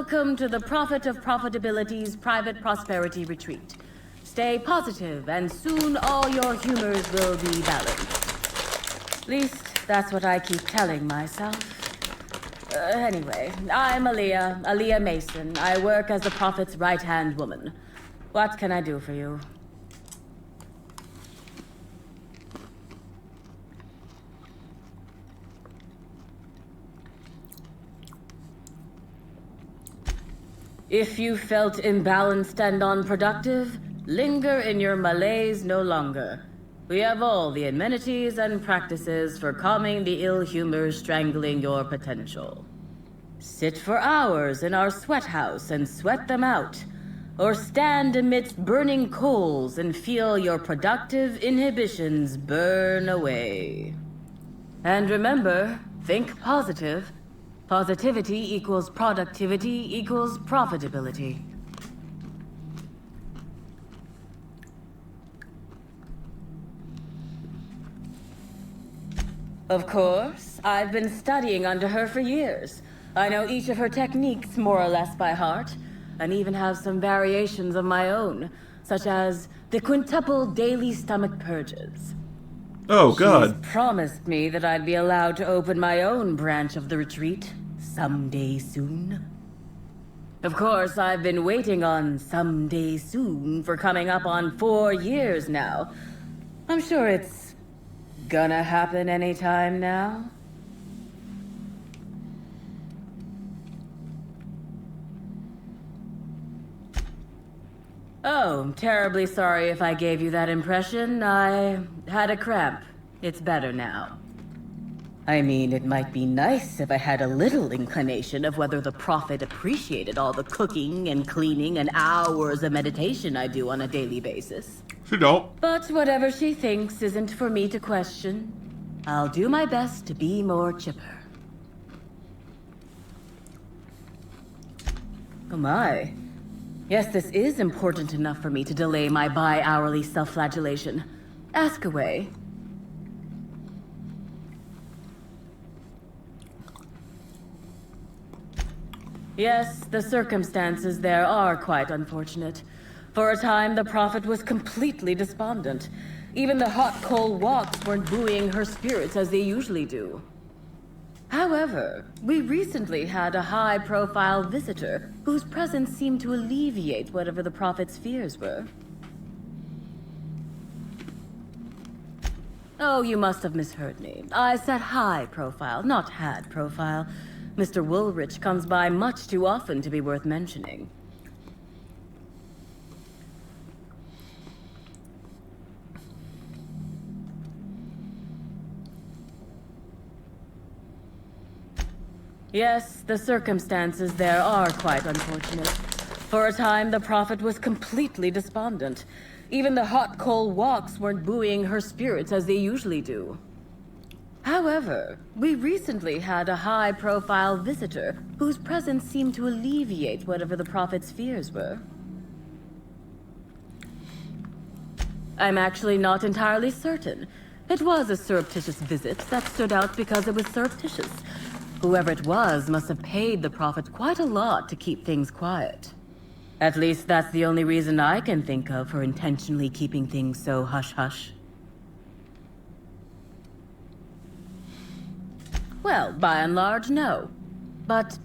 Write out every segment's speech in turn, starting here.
Welcome to the Prophet of Profitability's Private Prosperity Retreat. Stay positive, and soon all your humors will be balanced. At least, that's what I keep telling myself. Anyway, I'm Aaliyah Mason. I work as the Prophet's right-hand woman. What can I do for you? If you felt imbalanced and unproductive, linger in your malaise no longer. We have all the amenities and practices for calming the ill humor strangling your potential. Sit for hours in our sweat house and sweat them out, or stand amidst burning coals and feel your productive inhibitions burn away. And remember, think positive. Positivity equals productivity equals profitability. Of course, I've been studying under her for years. I know each of her techniques more or less by heart, and even have some variations of my own, such as the quintuple daily stomach purges. Oh, God. She's promised me that I'd be allowed to open my own branch of the retreat someday soon. Of course, I've been waiting on someday soon for coming up on 4 years now. I'm sure it's gonna happen anytime now. Oh, I'm terribly sorry if I gave you that impression. I had a cramp. It's better now. I mean, it might be nice if I had a little inclination of whether the Prophet appreciated all the cooking and cleaning and hours of meditation I do on a daily basis. She don't. But whatever she thinks isn't for me to question. I'll do my best to be more chipper. Oh my. Yes, this is important enough for me to delay my bi-hourly self-flagellation. Ask away. Yes, the circumstances there are quite unfortunate. For a time, the Prophet was completely despondent. Even the hot coal walks weren't buoying her spirits as they usually do. However, we recently had a high-profile visitor whose presence seemed to alleviate whatever the Prophet's fears were. Oh, you must have misheard me. I said high-profile, not had profile. Mr. Woolrich comes by much too often to be worth mentioning. Yes, the circumstances there are quite unfortunate. For a time, the Prophet was completely despondent. Even the hot coal walks weren't buoying her spirits as they usually do. However, we recently had a high-profile visitor whose presence seemed to alleviate whatever the Prophet's fears were. I'm actually not entirely certain. It was a surreptitious visit that stood out because it was surreptitious. Whoever it was must have paid the Prophet quite a lot to keep things quiet. At least that's the only reason I can think of for intentionally keeping things so hush-hush. Well, by and large, no. But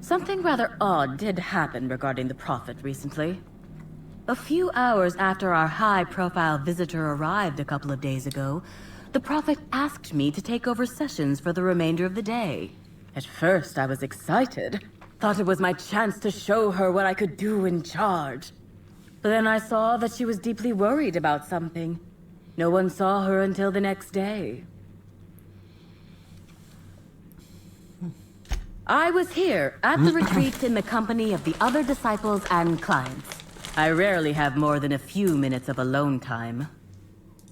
something rather odd did happen regarding the Prophet recently. A few hours after our high-profile visitor arrived a couple of days ago, the Prophet asked me to take over sessions for the remainder of the day. At first, I was excited. Thought it was my chance to show her what I could do in charge. But then I saw that she was deeply worried about something. No one saw her until the next day. I was here at the retreat in the company of the other disciples and clients. I rarely have more than a few minutes of alone time.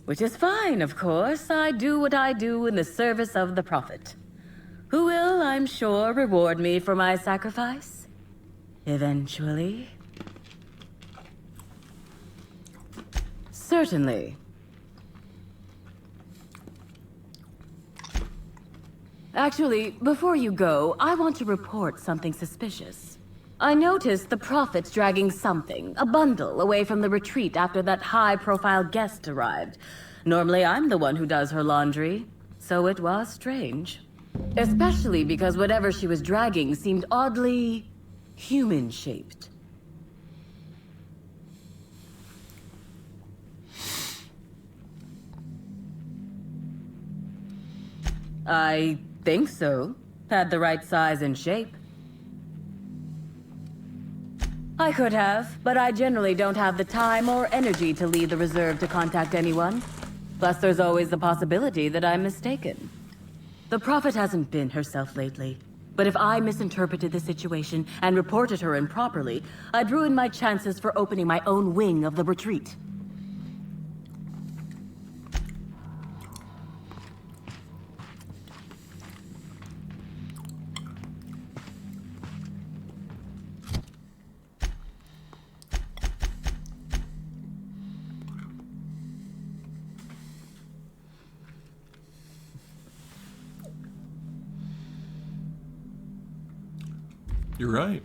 Which is fine, of course. I do what I do in the service of the Prophet, who will, I'm sure, reward me for my sacrifice. Eventually. Certainly. Actually, before you go, I want to report something suspicious. I noticed the Prophet's dragging something, a bundle, away from the retreat after that high-profile guest arrived. Normally I'm the one who does her laundry, so it was strange. Especially because whatever she was dragging seemed oddly human-shaped. I think so. Had the right size and shape. I could have, but I generally don't have the time or energy to leave the reserve to contact anyone. Plus, there's always the possibility that I'm mistaken. The Prophet hasn't been herself lately. But if I misinterpreted the situation and reported her improperly, I'd ruin my chances for opening my own wing of the retreat. You're right.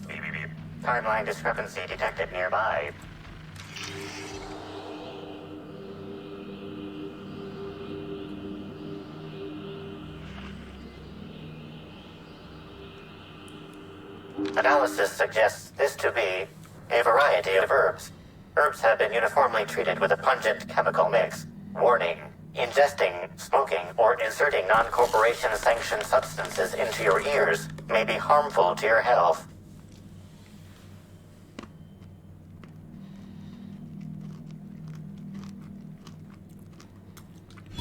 Beep, beep, beep. Timeline discrepancy detected nearby. Analysis suggests this to be a variety of herbs. Herbs have been uniformly treated with a pungent chemical mix. Warning: ingesting, smoking, or inserting non-corporation sanctioned substances into your ears may be harmful to your health.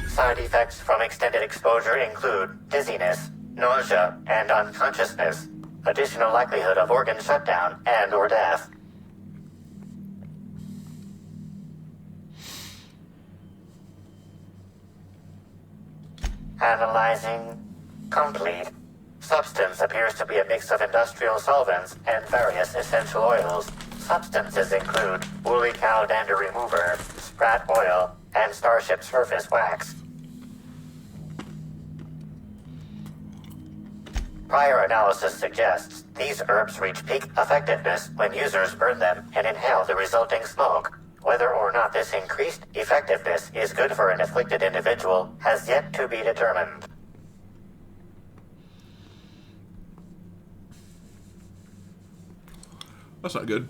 Side effects from extended exposure include dizziness, nausea, and unconsciousness. Additional likelihood of organ shutdown and/or death. Analyzing. Complete. Substance appears to be a mix of industrial solvents and various essential oils. Substances include woolly cow dander remover, sprat oil, and starship surface wax. Prior analysis suggests these herbs reach peak effectiveness when users burn them and inhale the resulting smoke. Whether or not this increased effectiveness is good for an afflicted individual has yet to be determined. That's not good.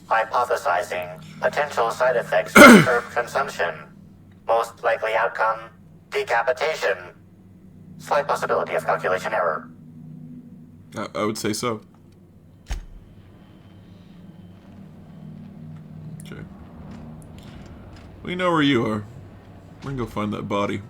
Hypothesizing potential side effects of herb consumption. Most likely outcome, decapitation. Slight possibility of calculation error. I would say so. Okay. We know where you are. We're gonna go find that body.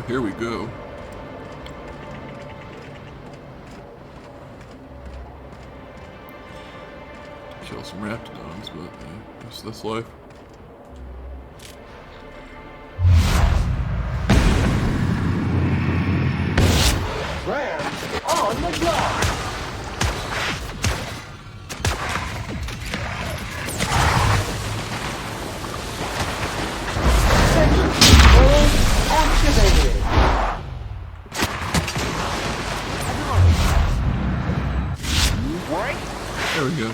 Here we go. Kill some raptidons, but yeah, that's life. Rams on the block! Sensor control activated! Right? There we go.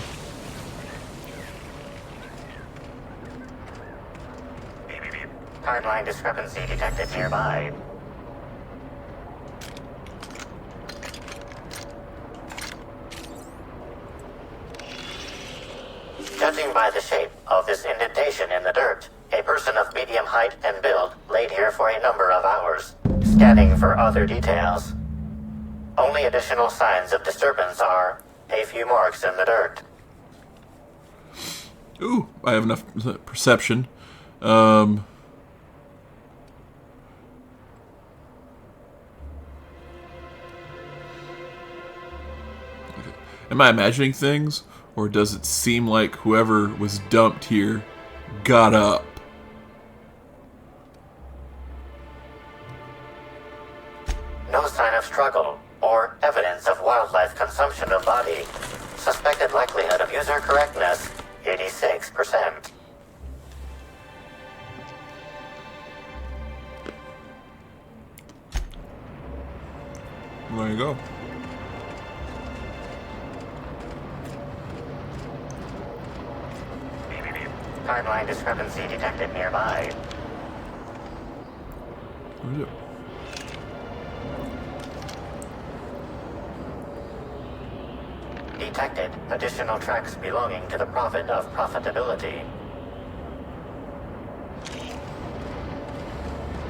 Timeline discrepancy detected nearby. Judging by the shape of this indentation in the dirt, a person of medium height and build laid here for a number of hours, scanning for other details. Only additional signs of disturbance are a few marks in the dirt. Ooh, I have enough perception. Am I imagining things, or does it seem like whoever was dumped here got up? No sign of struggle or evidence of wildlife consumption of body. Suspected likelihood of user correctness, 86%. There you go. Timeline discrepancy detected nearby. Where is it? Detected additional tracks belonging to the Prophet of Profitability.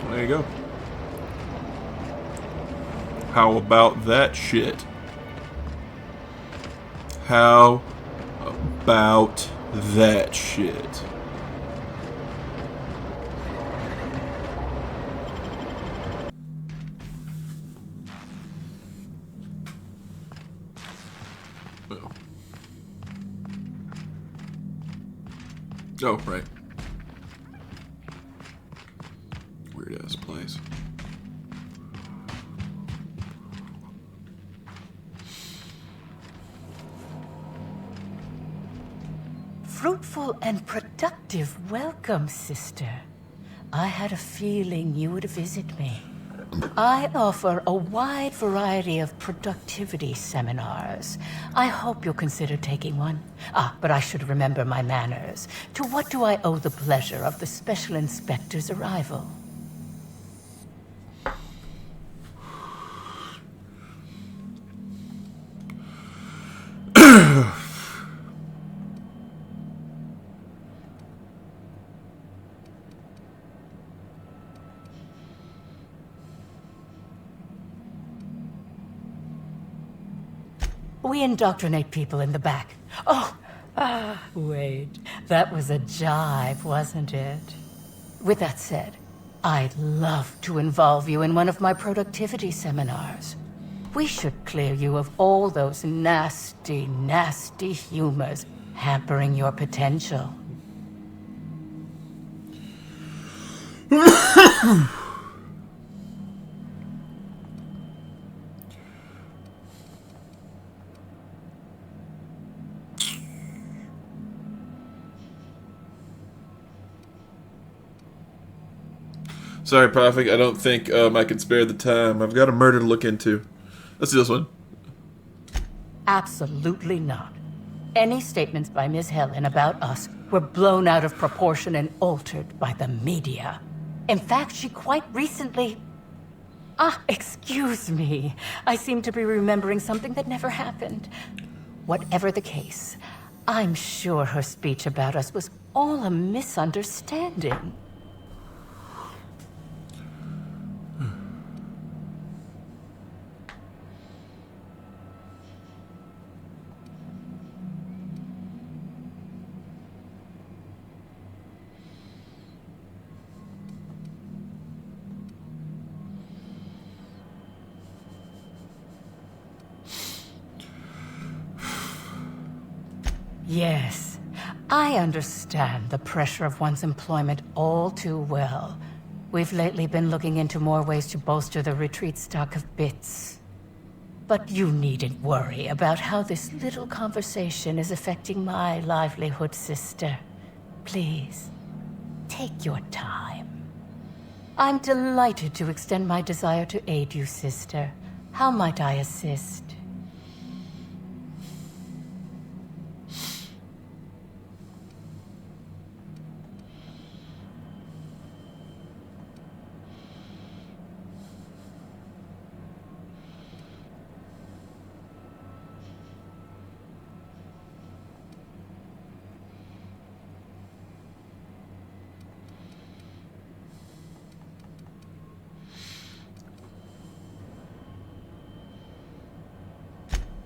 There you go. How about that shit? How about that shit? Oh, right. Weird ass place. Fruitful and productive welcome, sister. I had a feeling you would visit me. I offer a wide variety of productivity seminars. I hope you'll consider taking one. But I should remember my manners. To what do I owe the pleasure of the Special Inspector's arrival? We indoctrinate people in the back. Wait. That was a jibe, wasn't it? With that said, I'd love to involve you in one of my productivity seminars. We should clear you of all those nasty, nasty humors hampering your potential. Sorry, Prophet. I don't think I can spare the time. I've got a murder to look into. Let's do this one. Absolutely not. Any statements by Ms. Helen about us were blown out of proportion and altered by the media. In fact, she quite recently... excuse me. I seem to be remembering something that never happened. Whatever the case, I'm sure her speech about us was all a misunderstanding. Yes, I understand the pressure of one's employment all too well. We've lately been looking into more ways to bolster the retreat stock of bits. But you needn't worry about how this little conversation is affecting my livelihood, sister. Please, take your time. I'm delighted to extend my desire to aid you, sister. How might I assist?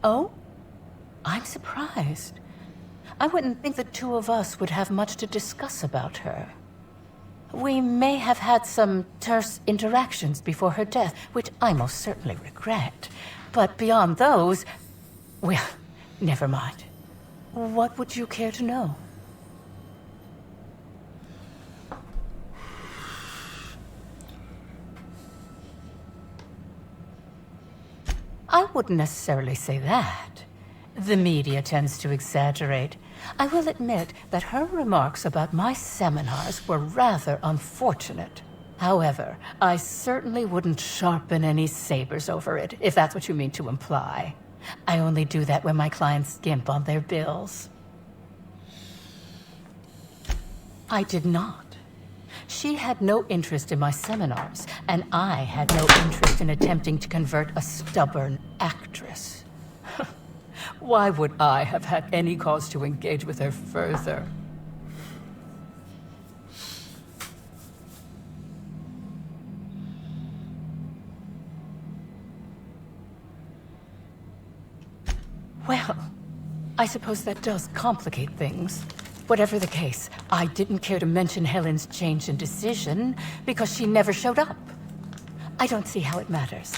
Oh? I'm surprised. I wouldn't think the two of us would have much to discuss about her. We may have had some terse interactions before her death, which I most certainly regret. But beyond those, well, never mind. What would you care to know? I wouldn't necessarily say that. The media tends to exaggerate. I will admit that her remarks about my seminars were rather unfortunate. However, I certainly wouldn't sharpen any sabers over it, if that's what you mean to imply. I only do that when my clients skimp on their bills. I did not. She had no interest in my seminars, and I had no interest in attempting to convert a stubborn actress. Why would I have had any cause to engage with her further? Well, I suppose that does complicate things. Whatever the case, I didn't care to mention Helen's change in decision because she never showed up. I don't see how it matters.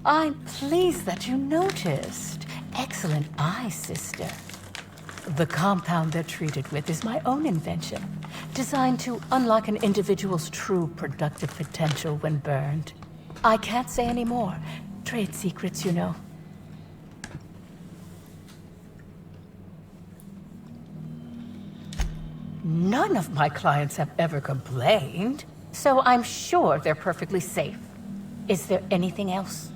I'm pleased that you noticed. Excellent eye, sister. The compound they're treated with is my own invention, designed to unlock an individual's true productive potential when burned. I can't say any more. Trade secrets, you know. None of my clients have ever complained, so I'm sure they're perfectly safe. Is there anything else?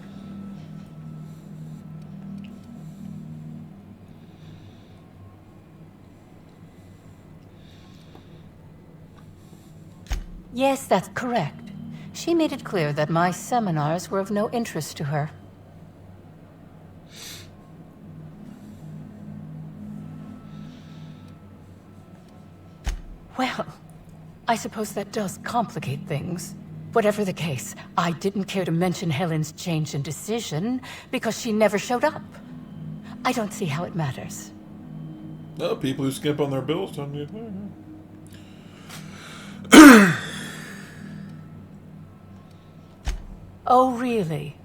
Yes, that's correct. She made it clear that my seminars were of no interest to her. Well, I suppose that does complicate things. Whatever the case, I didn't care to mention Helen's change in decision because she never showed up. I don't see how it matters. No, people who skimp on their bills don't need. Oh, really?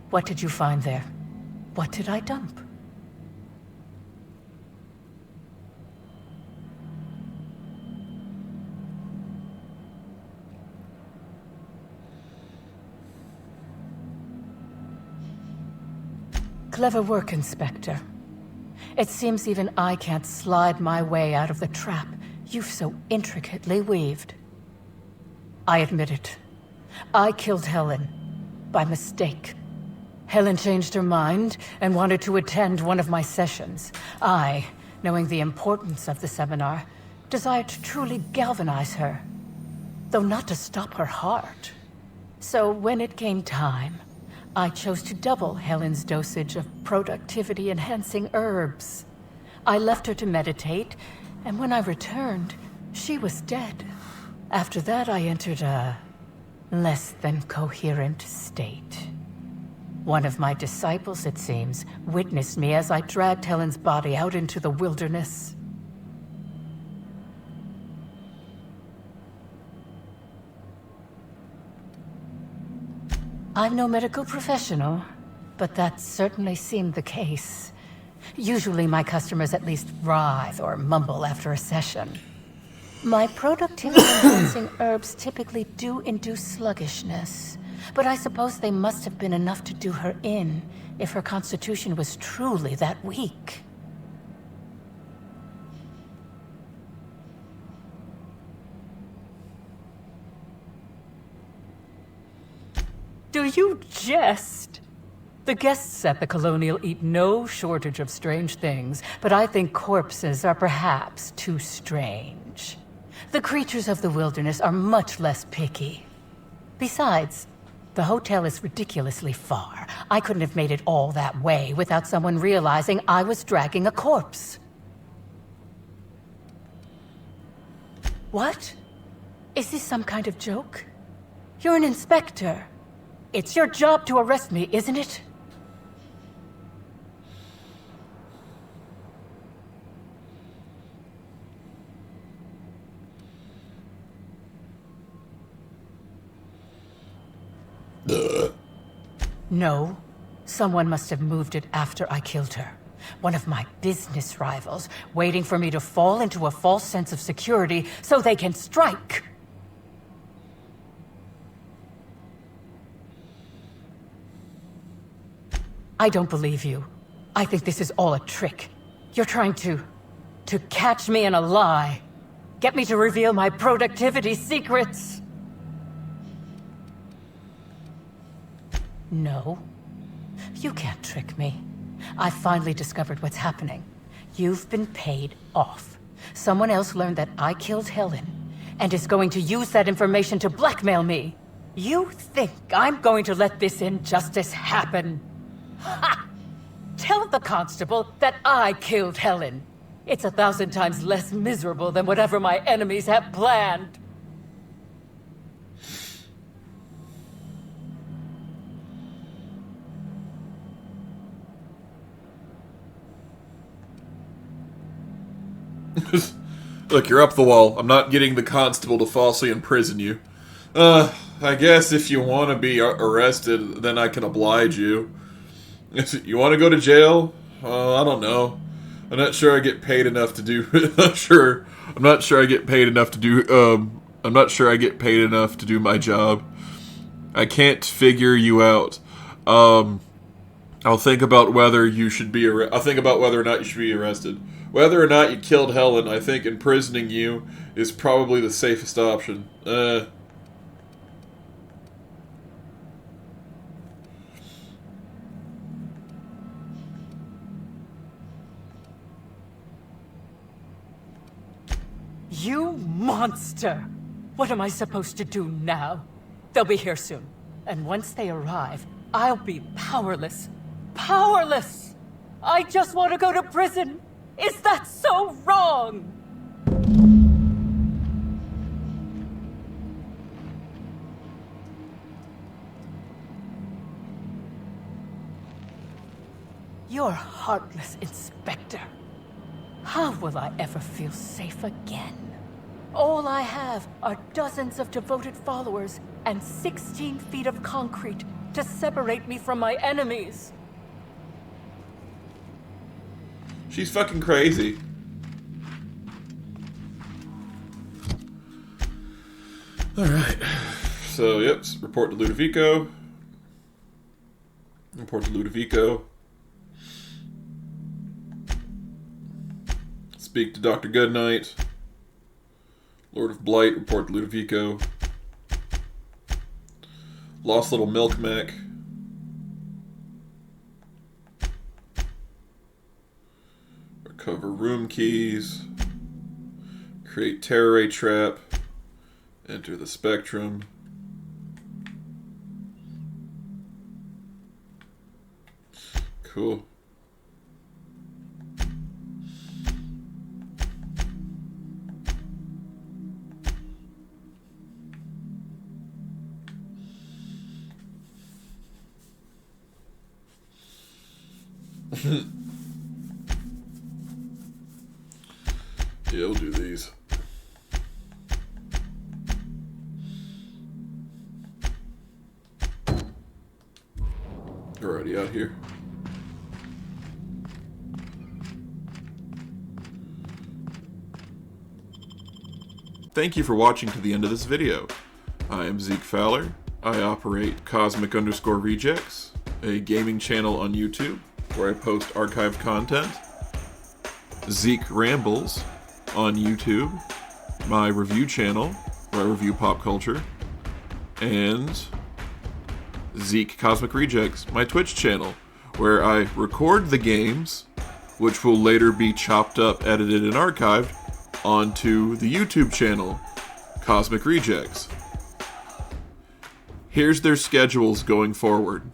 What did you find there? What did I dump? Clever work, Inspector. It seems even I can't slide my way out of the trap you've so intricately weaved. I admit it. I killed Helen. By mistake. Helen changed her mind and wanted to attend one of my sessions. I, knowing the importance of the seminar, desired to truly galvanize her, though not to stop her heart. So when it came time, I chose to double Helen's dosage of productivity-enhancing herbs. I left her to meditate, and when I returned, she was dead. After that, I entered a less than coherent state. One of my disciples, it seems, witnessed me as I dragged Helen's body out into the wilderness. I'm no medical professional, but that certainly seemed the case. Usually my customers at least writhe or mumble after a session. My productivity-enhancing herbs typically do induce sluggishness, but I suppose they must have been enough to do her in if her constitution was truly that weak. Do you jest? The guests at the Colonial eat no shortage of strange things, but I think corpses are perhaps too strange. The creatures of the wilderness are much less picky. Besides, the hotel is ridiculously far. I couldn't have made it all that way without someone realizing I was dragging a corpse. What? Is this some kind of joke? You're an inspector. It's your job to arrest me, isn't it? No. Someone must have moved it after I killed her. One of my business rivals, waiting for me to fall into a false sense of security so they can strike. I don't believe you. I think this is all a trick. You're trying to catch me in a lie. Get me to reveal my productivity secrets. No. You can't trick me. I've finally discovered what's happening. You've been paid off. Someone else learned that I killed Helen, and is going to use that information to blackmail me. You think I'm going to let this injustice happen? Ha! Tell the constable that I killed Helen. It's 1,000 times less miserable than whatever my enemies have planned. Look, you're up the wall. I'm not getting the constable to falsely imprison you. I guess if you want to be arrested, then I can oblige you. You want to go to jail? I don't know. I'm not sure I get paid enough to do. I'm not sure I get paid enough to do. I'm not sure I get paid enough to do my job. I can't figure you out. I'll think about whether you should be. I'll think about whether or not you should be arrested. Whether or not you killed Helen, I think imprisoning you is probably the safest option. You monster! What am I supposed to do now? They'll be here soon. And once they arrive, I'll be powerless. Powerless! I just want to go to prison! Is that so wrong? You're a heartless inspector. How will I ever feel safe again? All I have are dozens of devoted followers and 16 feet of concrete to separate me from my enemies. She's fucking crazy. Alright. So, yep, report to Ludovico. Report to Ludovico. Speak to Dr. Goodnight. Lord of Blight, report to Ludovico. Lost Little Milk Mac. Recover room keys. Create terror ray trap. Enter the spectrum. Cool. Yeah, we'll do these. We're already out here. Thank you for watching to the end of this video. I am Zeke Fowler. I operate Cosmic_Rejects, a gaming channel on YouTube where I post archived content. Zeke Rambles on YouTube, my review channel where I review pop culture, and Zeke Cosmic Rejects, my Twitch channel where I record the games, which will later be chopped up, edited, and archived onto the YouTube channel, Cosmic Rejects. Here's their schedules going forward.